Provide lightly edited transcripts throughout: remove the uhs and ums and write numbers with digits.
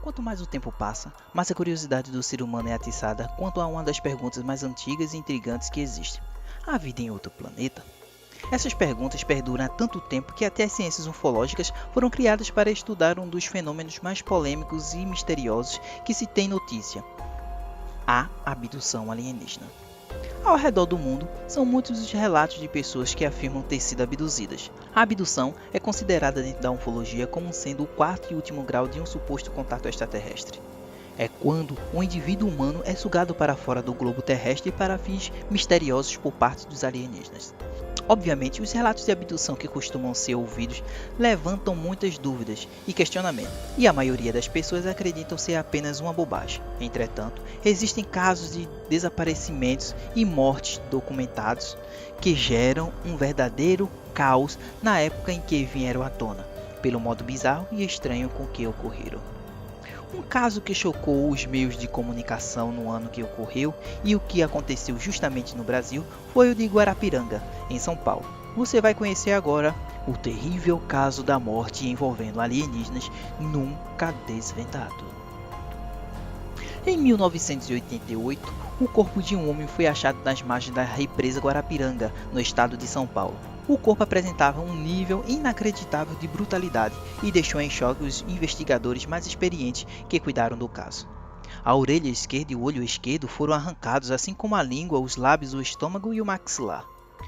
Quanto mais o tempo passa, mais a curiosidade do ser humano é atiçada quanto a uma das perguntas mais antigas e intrigantes que existe: há vida em outro planeta? Essas perguntas perduram há tanto tempo que até as ciências ufológicas foram criadas para estudar um dos fenômenos mais polêmicos e misteriosos que se tem notícia: a abdução alienígena. Ao redor do mundo, são muitos os relatos de pessoas que afirmam ter sido abduzidas. A abdução é considerada dentro da ufologia como sendo o quarto e último grau de um suposto contato extraterrestre. É quando um indivíduo humano é sugado para fora do globo terrestre para fins misteriosos por parte dos alienígenas. Obviamente, os relatos de abdução que costumam ser ouvidos levantam muitas dúvidas e questionamentos, e a maioria das pessoas acreditam ser apenas uma bobagem. Entretanto, existem casos de desaparecimentos e mortes documentados que geram um verdadeiro caos na época em que vieram à tona, pelo modo bizarro e estranho com que ocorreram. Um caso que chocou os meios de comunicação no ano que ocorreu e o que aconteceu justamente no Brasil foi o de Guarapiranga, em São Paulo. Você vai conhecer agora o terrível caso da morte envolvendo alienígenas nunca desvendado. Em 1988, o corpo de um homem foi achado nas margens da represa Guarapiranga, no estado de São Paulo. O corpo apresentava um nível inacreditável de brutalidade e deixou em choque os investigadores mais experientes que cuidaram do caso. A orelha esquerda e o olho esquerdo foram arrancados, assim como a língua, os lábios, o estômago e o maxilar.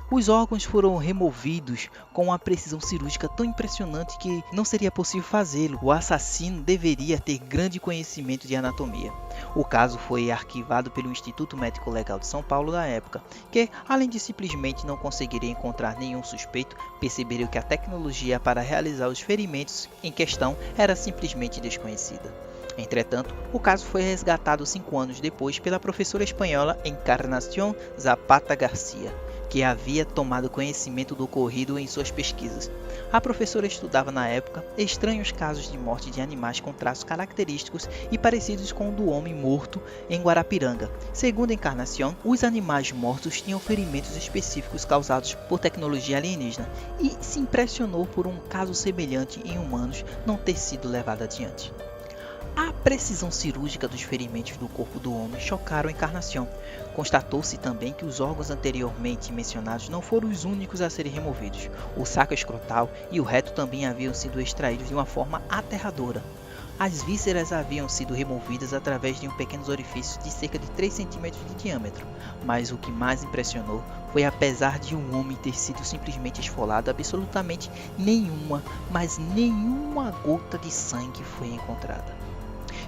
Os órgãos foram removidos com uma precisão cirúrgica tão impressionante que não seria possível fazê-lo. O assassino deveria ter grande conhecimento de anatomia. O caso foi arquivado pelo Instituto Médico Legal de São Paulo na época, que, além de simplesmente não conseguirem encontrar nenhum suspeito, perceberam que a tecnologia para realizar os ferimentos em questão era simplesmente desconhecida. Entretanto, o caso foi resgatado 5 anos depois pela professora espanhola Encarnación Zapata Garcia, que havia tomado conhecimento do ocorrido em suas pesquisas. A professora estudava na época estranhos casos de morte de animais com traços característicos e parecidos com o do homem morto em Guarapiranga. Segundo Encarnación, os animais mortos tinham ferimentos específicos causados por tecnologia alienígena e se impressionou por um caso semelhante em humanos não ter sido levado adiante. A precisão cirúrgica dos ferimentos do corpo do homem chocaram Encarnación. Constatou-se também que os órgãos anteriormente mencionados não foram os únicos a serem removidos. O saco escrotal e o reto também haviam sido extraídos de uma forma aterradora. As vísceras haviam sido removidas através de um pequeno orifício de cerca de 3 cm de diâmetro, mas o que mais impressionou foi, apesar de um homem ter sido simplesmente esfolado, absolutamente nenhuma, mas nenhuma gota de sangue foi encontrada.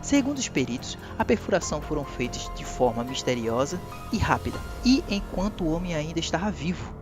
Segundo os peritos, a perfuração foram feitas de forma misteriosa e rápida, e enquanto o homem ainda estava vivo.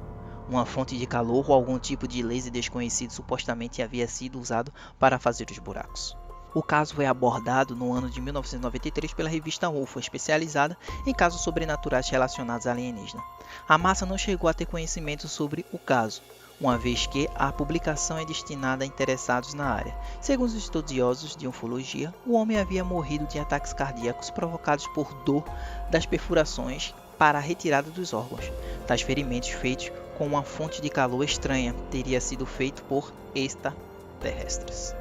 Uma fonte de calor ou algum tipo de laser desconhecido supostamente havia sido usado para fazer os buracos. O caso foi abordado no ano de 1993 pela revista UFO, especializada em casos sobrenaturais relacionados a alienígena. A massa não chegou a ter conhecimento sobre o caso, uma vez que a publicação é destinada a interessados na área. Segundo os estudiosos de ufologia, o homem havia morrido de ataques cardíacos provocados por dor das perfurações para a retirada dos órgãos. Tais ferimentos feitos com uma fonte de calor estranha teria sido feito por extraterrestres.